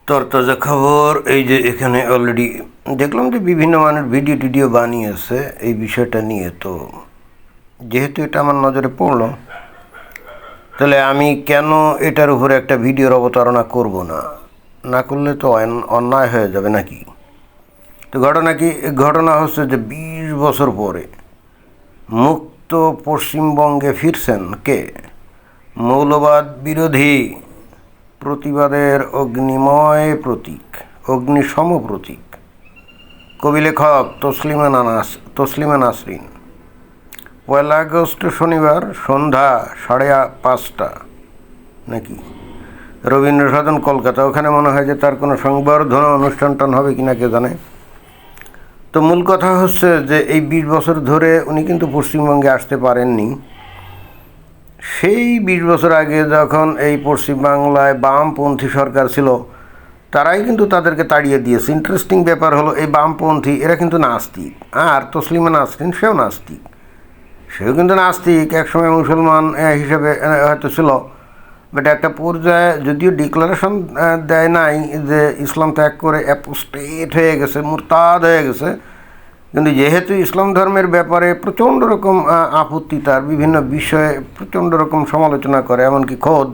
তরতাজা খবর। এই যে এখানে অলরেডি দেখলাম যে বিভিন্ন মানুষ ভিডিও টিডিও বানিয়েছে এই বিষয়টা নিয়ে। তো যেহেতু এটা আমার নজরে পড়লো, তাহলে আমি কেন এটার উপরে একটা ভিডিওর অবতারণা করব না? না করলে তো অন্যায় হয়ে যাবে নাকি? তো ঘটনা হচ্ছে যে 20 বছর পরে মুক্ত পশ্চিমবঙ্গে ফিরছেন কে? মৌলবাদ বিরোধী প্রতিবাদের অগ্নিময় প্রতীক, অগ্নিসম প্রতীক, কবি লেখক তসলিমা নাসরিন। 1 আগস্ট শনিবার সন্ধ্যা 5:30 নাকি রবীন্দ্র সদন, কলকাতা। ওখানে মনে হয় যে তার কোনো সংবর্ধনা অনুষ্ঠান হবে কিনা কে জানে। তো মূল কথা হচ্ছে যে এই 20 বছর ধরে উনি কিন্তু পশ্চিমবঙ্গে আসতে পারেননি। সেই 20 বছর আগে যখন এই পশ্চিমবাংলায় বামপন্থী সরকার ছিল, তারাই কিন্তু তাদেরকে তাড়িয়ে দিয়েছে। ইন্টারেস্টিং ব্যাপার হলো, এই বামপন্থী এরা কিন্তু নাস্তিক, আর তসলিমা নাসরিন সেও নাস্তিক। সেও কিন্তু নাস্তিক, একসময় মুসলমান হিসেবে হয়তো ছিল, বাট একটা পর্যায়ে যদিও ডিক্লারেশন দেয় নাই যে ইসলাম ত্যাগ করে অ্যাপোস্টেট হয়ে গেছে, মুরতাদ হয়ে গেছে, কিন্তু যেহেতু ইসলাম ধর্মের ব্যাপারে প্রচণ্ড রকম আপত্তি, তার বিভিন্ন বিষয়ে প্রচণ্ড রকম সমালোচনা করে, এমনকি খোদ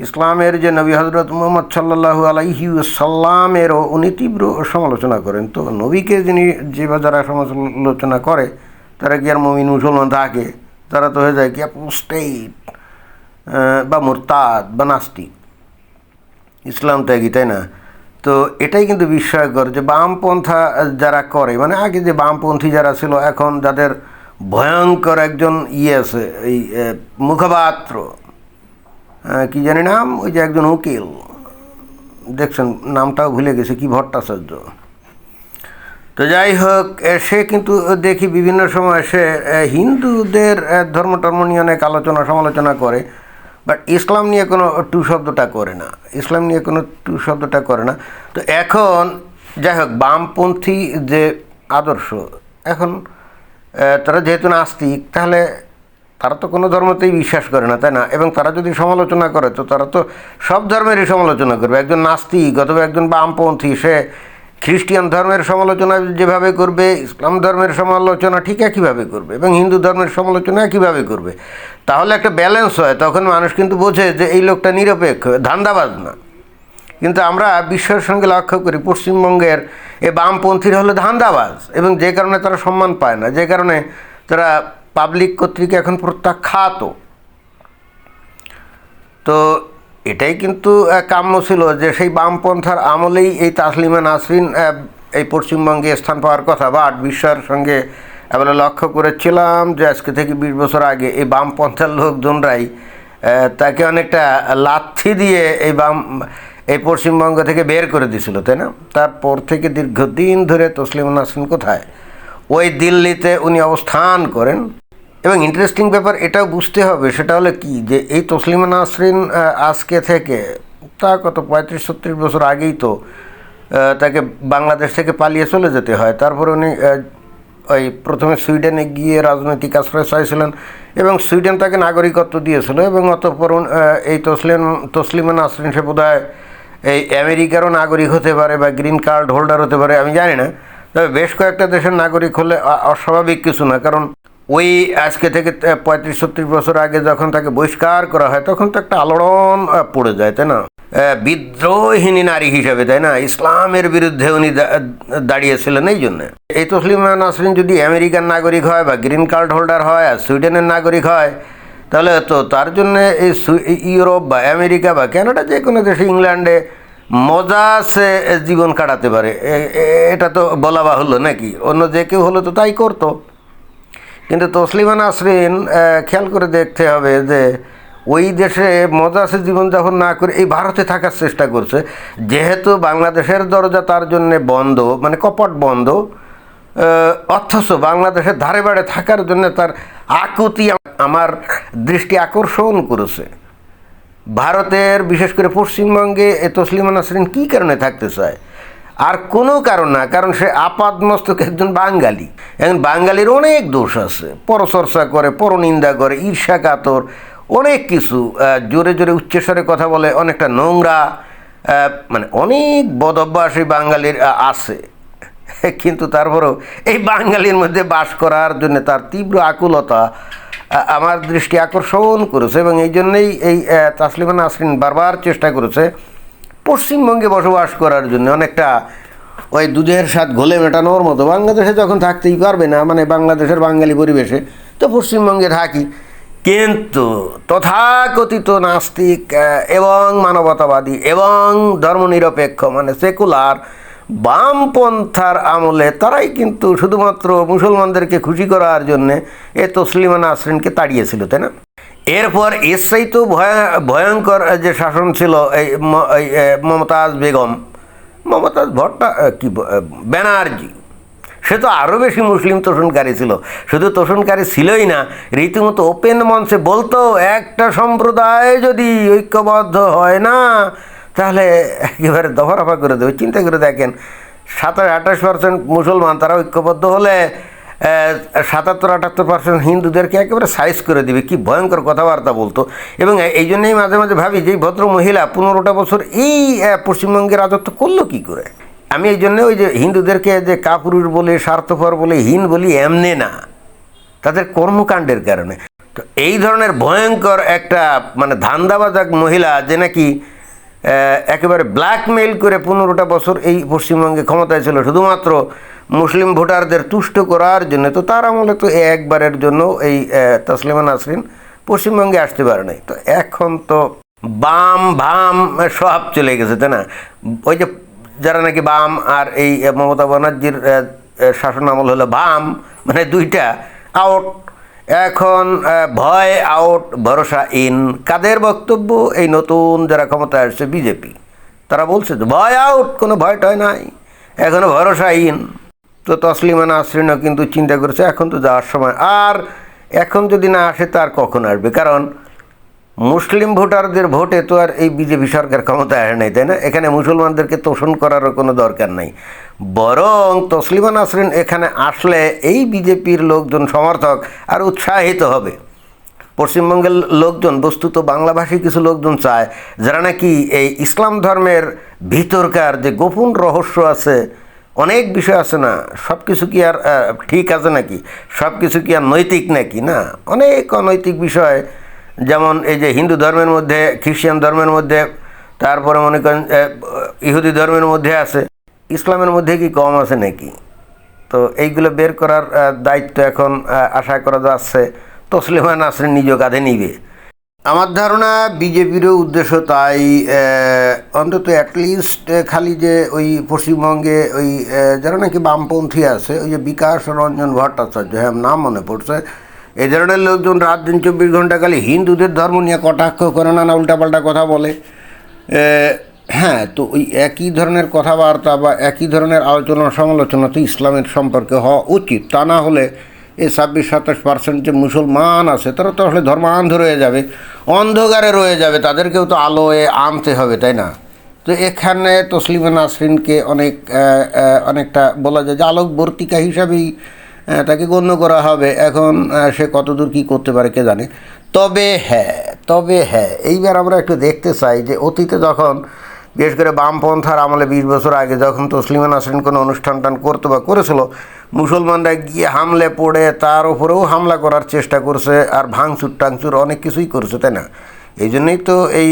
ইসলামের যে নবী হজরত মুহাম্মদ সাল্লাল্লাহু আলাইহি ওয়াসাল্লামেরও উনি তীব্র সমালোচনা করেন। তো নবীকে যারা সমালোচনা করে তারা কি আর মুমিন মুসলমান থাকে? তারা তো হয়ে যায় কি অ্যাপোস্টেট বা মুরতাদ বা নাস্তিক, ইসলাম ত্যাগী, তাই না? তো এটাই কিন্তু বিস্ময়কর যে বামপন্থা যারা করে, মানে আগে যে বামপন্থী যারা ছিল, এখন যাদের ভয়ঙ্কর একজন আছে, এই মুখপাত্র, কি জানি নাম, ওই যে একজন উকিল, দেখছেন নামটাও ভুলে গেছে, কি ভট্টাচার্য। তো যাই হোক, সে কিন্তু দেখি বিভিন্ন সময় সে হিন্দুদের ধর্ম নিয়ে অনেক সমালোচনা করে, বাট ইসলাম নিয়ে কোনো টু শব্দটা করে না। তো এখন যাই হোক, বামপন্থী যে আদর্শ, এখন তারা যেহেতু নাস্তিক, তাহলে তারা তো কোনো ধর্মতেই বিশ্বাস করে না, তাই না? এবং তারা যদি সমালোচনা করে, তো তারা তো সব ধর্মেরই সমালোচনা করবে। একজন নাস্তিক অথবা একজন বামপন্থী, সে খ্রিস্টান ধর্মের সমালোচনা যেভাবে করবে, ইসলাম ধর্মের সমালোচনা ঠিক একইভাবে করবে, এবং হিন্দু ধর্মের সমালোচনা একইভাবে করবে। তাহলে একটা ব্যালেন্স হয়, তখন মানুষ কিন্তু বোঝে যে এই লোকটা নিরপেক্ষ, ধান্দাবাজ না। কিন্তু আমরা বিশ্বের সঙ্গে লক্ষ্য করি, পশ্চিমবঙ্গের এই বামপন্থীরা হলো ধান্দাবাজ, এবং যে কারণে তারা সম্মান পায় না, যে কারণে তারা পাবলিক কর্তৃক এখন প্রত্যাখ্যাত। তো এটাই কিন্তু কাম্য ছিল যে সেই বামপন্থার আমলেই এই তসলিমা নাসরিন এই পশ্চিমবঙ্গে স্থান পাওয়ার কথা। বা বিশ্বের সঙ্গে এবার লক্ষ্য করেছিলাম যে আজকে থেকে 20 বছর আগে এই বামপন্থার লোকজনরাই তাকে অনেকটা লাথি দিয়ে এই পশ্চিমবঙ্গ থেকে বের করে দিয়েছিল, তাই না? তারপর থেকে দীর্ঘদিন ধরে তসলিমা নাসরিন কোথায়? ওই দিল্লিতে উনি অবস্থান করেন। এবং ইন্টারেস্টিং ব্যাপার এটাও বুঝতে হবে, সেটা হলো কি, যে এই তসলিমা নাসরিন আজকে থেকে তা কত 35-36 বছর আগেই তো তাকে বাংলাদেশ থেকে পালিয়ে চলে যেতে হয়। তারপর উনি ওই প্রথমে সুইডেনে গিয়ে রাজনৈতিক আশ্রয় চাইছিলেন, এবং সুইডেন তাকে নাগরিকত্ব দিয়েছিল, এবং অতঃপর এই তসলিমা নাসরিন সে বোধহয় এই আমেরিকারও নাগরিক হতে পারে বা গ্রিন কার্ড হোল্ডার হতে পারে, আমি জানি না। তবে বেশ কয়েকটা দেশের নাগরিক হলে অস্বাভাবিক কিছু না, কারণ ওই আজকে থেকে 35-36 বছর আগে যখন তাকে বহিষ্কার করা হয়, তখন তো একটা আলোড়ন পড়ে যায়, তাই না? বিদ্রোহিণী নারী হিসাবে, তাই না? ইসলামের বিরুদ্ধে উনি দাঁড়িয়েছিলেন। এই জন্যে এই তসলিমা নাসরিন যদি আমেরিকান নাগরিক হয় বা গ্রিন কার্ড হোল্ডার হয় আর সুইডেনের নাগরিক হয়, তাহলে তো তার জন্যে এই ইউরোপ বা আমেরিকা বা কানাডা, যে কোনো দেশে, ইংল্যান্ডে মজা সে জীবন কাটাতে পারে। এটা তো বলা বাহুল্য নাকি? অন্য যে কেউ হলো তো তাই করতো। কিন্তু তসলিমা নাসরিন খেয়াল করে দেখতে হবে যে ওই দেশে মজাসে জীবনযাপন না করে এই ভারতে থাকার চেষ্টা করছে। যেহেতু বাংলাদেশের দরজা তার জন্যে বন্ধ, মানে কপট বন্ধ, অথচ বাংলাদেশের ধারে বাড়ে থাকার জন্য তার আকুতি আমার দৃষ্টি আকর্ষণ করেছে। ভারতের, বিশেষ করে পশ্চিমবঙ্গে তসলিমা নাসরিন কী কারণে থাকতে চায়? আর কোনো কারণ না, কারণ সে আপাদমস্তক একজন বাঙালি। এখন বাঙালির অনেক দোষ আছে, পরচর্চা করে, পরনিন্দা করে, ঈর্ষা কাতর, অনেক কিছু, জোরে জোরে উচ্চস্বরে কথা বলে, অনেকটা নোংরা, মানে অনেক বদ অভ্যাস এই বাঙালির আছে, কিন্তু তারপরেও এই বাঙালির মধ্যে বাস করার জন্য তার তীব্র আকুলতা আমার দৃষ্টি আকর্ষণ করেছে, এবং এই জন্যই এই তাসলিমা নাসরিন বারবার চেষ্টা করেছে পশ্চিমবঙ্গে বসবাস করার জন্য, অনেকটা ওই দুধের স্বাদ ঘোলে মেটানোর মতো। বাংলাদেশে যখন থাকতেই পারবে না, মানে বাংলাদেশের বাঙালি পরিবেশে, তো পশ্চিমবঙ্গে থাকি। কিন্তু তথাকথিত নাস্তিক এবং মানবতাবাদী এবং ধর্মনিরপেক্ষ মানে সেকুলার বামপন্থার আমলে তারাই কিন্তু শুধুমাত্র মুসলমানদেরকে খুশি করার জন্যে এ তসলিমা নাসরিনকে তাড়িয়েছিল, তাই না? এরপর এসআই তো ভয়ঙ্কর যে শাসন ছিল এই মমতাজ বেগম, মমতাজ ব্যানার্জি, সে তো আরও বেশি মুসলিম তোষণকারী ছিল। শুধু তোষণকারী ছিলই না, রীতিমতো ওপেন মঞ্চে বলতো একটা সম্প্রদায় যদি ঐক্যবদ্ধ হয় না তাহলে একেবারে দফারফা করে দেবে। চিন্তা করে দেখেন, 27-28% মুসলমান তারা ঐক্যবদ্ধ হলে 77-78% হিন্দুদেরকে একেবারে সাইজ করে দিবে। কি ভয়ঙ্কর কথাবার্তা বলতো। এবং এই জন্যই মাঝে মাঝে ভাবি যে ভদ্র মহিলা 15টা বছর এই পশ্চিমবঙ্গে রাজত্ব করলো কী করে। আমি এই জন্য ওই যে হিন্দুদেরকে যে কাপুরুষ বলে, স্বার্থপর বলে, হীন বলি এমনি না, তাদের কর্মকাণ্ডের কারণে। তো এই ধরনের ভয়ঙ্কর একটা মানে ধান্দাবাজ এক মহিলা যে নাকি একেবারে ব্ল্যাকমেইল করে 15টা বছর এই পশ্চিমবঙ্গে ক্ষমতায় ছিল শুধুমাত্র মুসলিম ভোটারদের তুষ্ট করার জন্য, তো তার আমলে তো একবারের জন্য এই তসলিমা নাসরিন পশ্চিমবঙ্গে আসতে পারে নাই। তো এখন তো বাম ভাম সব চলে গেছে, তাই না? ওই যে যারা নাকি বাম আর এই মমতা ব্যানার্জির শাসন আমল হলো বাম, মানে দুইটা আউট। এখন ভয় আউট, ভরসা ইন। কাদের বক্তব্য? এই নতুন যারা ক্ষমতায় আসছে বিজেপি, তারা বলছে তো ভয় আউট, কোনো ভয় টয় নাই, এখনও ভরসা ইন। তো তসলিমা নাসরিনও কিন্তু চিন্তা করেছে এখন তো যাওয়ার সময়, আর এখন যদি না আসে তো আর কখন আসবে? কারণ মুসলিম ভোটারদের ভোটে তো আর এই বিজেপি সরকার ক্ষমতায় আসে নাই, তাই না? এখানে মুসলমানদেরকে তোষণ করারও কোনো দরকার নাই। বরং তসলিমা নাসরিন এখানে আসলে এই বিজেপির লোকজন সমর্থক আর উৎসাহিত হবে। পশ্চিমবঙ্গের লোকজন, বস্তুত বাংলাভাষী কিছু লোকজন চায়, যারা নাকি এই ইসলাম ধর্মের ভিতরকার যে গোপন রহস্য আছে, অনেক বিষয় আছে না, সব কিছু কি আর ঠিক আছে নাকি, সব কিছু কি আর নৈতিক নাকি? না, অনেক অনৈতিক বিষয়, যেমন এই যে হিন্দু ধর্মের মধ্যে, খ্রিস্টান ধর্মের মধ্যে, তারপরে মনে করেন ইহুদি ধর্মের মধ্যে আছে, ইসলামের মধ্যে কি কম আছে নাকি? তো এইগুলো বের করার দায়িত্ব এখন আশা করা যাচ্ছে তসলিমা নাসরিন নিজ কাঁধে নিবে। আমার ধারণা বিজেপিরও উদ্দেশ্য তাই, অন্তত অ্যাটলিস্ট খালি যে ওই পশ্চিমবঙ্গে ওই যারা নাকি বামপন্থী আছে, ওই যে বিকাশ রঞ্জন ভট্টাচার্য, হ্যাঁ নাম মনে পড়ছে, এই ধরনের লোকজন রাত দিন 24 ঘন্টা খালি হিন্দুদের ধর্ম নিয়ে কটাক্ষ করে, না উল্টাপাল্টা কথা বলে। হ্যাঁ, তো ওই একই ধরনের কথাবার্তা বা একই ধরনের আলোচনা সমালোচনা তো ইসলামের সম্পর্কে হওয়া উচিত। তা না হলে এই 26-27% যে মুসলমান আছে তারা তো আসলে ধর্মান্ধ রয়ে যাবে, অন্ধকারে রয়ে যাবে, তাদেরকেও তো আলোয় আনতে হবে, তাই না? তো এখানে তসলিমা নাসরিনকে অনেকটা বলা যায় যে আলোকবর্তিকা হিসাবেই তাকে গণ্য করা হবে। এখন সে কতদূর কী করতে পারে কে জানে। তবে হ্যাঁ এইবার আমরা একটু দেখতে চাই যে অতীতে যখন বিশেষ করে বামপন্থার আমলে 20 বছর আগে যখন তসলিমা নাসরিন কোনো অনুষ্ঠান করতো বা করেছিল, মুসলমানরা গিয়ে হামলে পড়ে তার উপরেও হামলা করার চেষ্টা করছে, আর ভাঙচুর টাংচুর অনেক কিছুই করছে, তাই না? এই জন্যই তো এই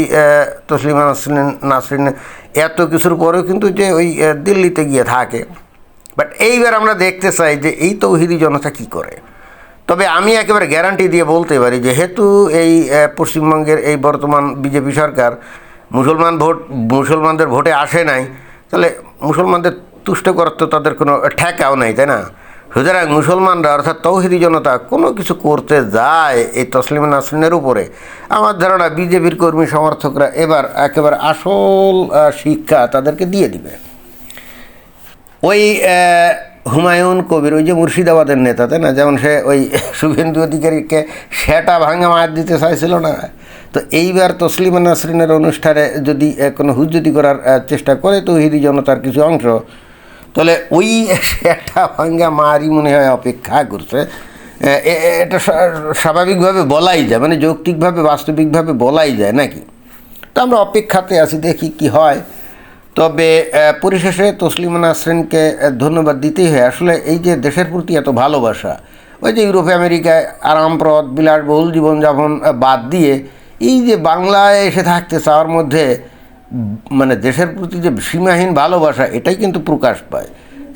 তসলিমা নাসরিন এত কিছুর পরেও কিন্তু যে ওই দিল্লিতে গিয়ে থাকে। বাট এইবার আমরা দেখতে চাই যে এই তৌহিদি জনতা কী করে। তবে আমি একেবারে গ্যারান্টি দিয়ে বলতে পারি, যেহেতু এই পশ্চিমবঙ্গের এই বর্তমান বিজেপি সরকার মুসলমানদের ভোটে আসে নাই, তাহলে মুসলমানদের তুষ্ট করার তো তাদের কোনো ঠেকাও নাই, তাই না? সুতরাং মুসলমানরা অর্থাৎ তৌহিদি জনতা কোনো কিছু করতে যায় এই তসলিমা নাসরিনের উপরে, আমার ধারণা বিজেপির কর্মী সমর্থকরা এবার একেবারে আসল শিক্ষা তাদেরকে দিয়ে দিবে। ওই হুমায়ুন কবির, ওই যে মুর্শিদাবাদের নেতা, তাই না, যেমন সে ওই শুভেন্দু অধিকারীকে সেটা ভাঙা মার দিতে চাইছিল না, তো এইবার তসলিমা নাসরিনের অনুষ্ঠানে যদি কোনো হুজ্জতি করার চেষ্টা করে তৌহিদি জনতার কিছু অংশ, তাহলে ওই সেটা ভাঙ্গা মারই মনে হয় অপেক্ষা করছে। এটা স্বাভাবিকভাবে বলাই যায়, মানে যৌক্তিকভাবে বাস্তবিকভাবে বলাই যায় নাকি। তো আমরা অপেক্ষাতে আছি, দেখি কি হয়। তবে পরিশেষে তসলিমা নাসরিনকে ধন্যবাদ দিতেই হয়। আসলে এই যে দেশের প্রতি এত ভালোবাসা, ওই যে ইউরোপে আমেরিকায় আরামপ্রদ বিলাসবহুল জীবনযাপন বাদ দিয়ে এই যে বাংলায় এসে থাকতে চাওয়ার মধ্যে মানে দেশের প্রতি যে সীমাহীন ভালোবাসা, এটাই কিন্তু প্রকাশ পায়।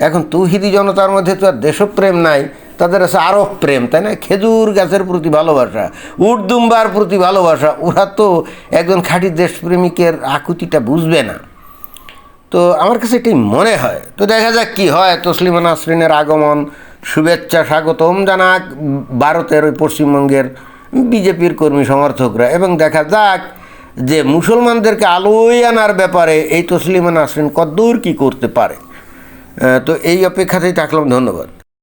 এখন তৌহিদি জনতার মধ্যে তো আর দেশপ্রেম নাই, তাদের আছে আরব প্রেম, তাই না? খেজুর গাছের প্রতি ভালোবাসা, উর্দুম্বার প্রতি ভালোবাসা। ওরা তো একজন খাঁটি দেশপ্রেমিকের আকুতিটা বুঝবে না। তো আমার কাছে এটাই মনে হয়। তো দেখা যাক কী হয়। তসলিমা নাসরিনের আগমন, শুভেচ্ছা স্বাগতম জানাক ভারতের ওই পশ্চিমবঙ্গের বিজেপির কর্মী সমর্থকরা, এবং দেখা যাক যে মুসলমানদেরকে আলোয় আনার ব্যাপারে এই তসলিমা নাসরিন কদ্দূর কী করতে পারে। তো এই অপেক্ষাতেই থাকলাম। ধন্যবাদ।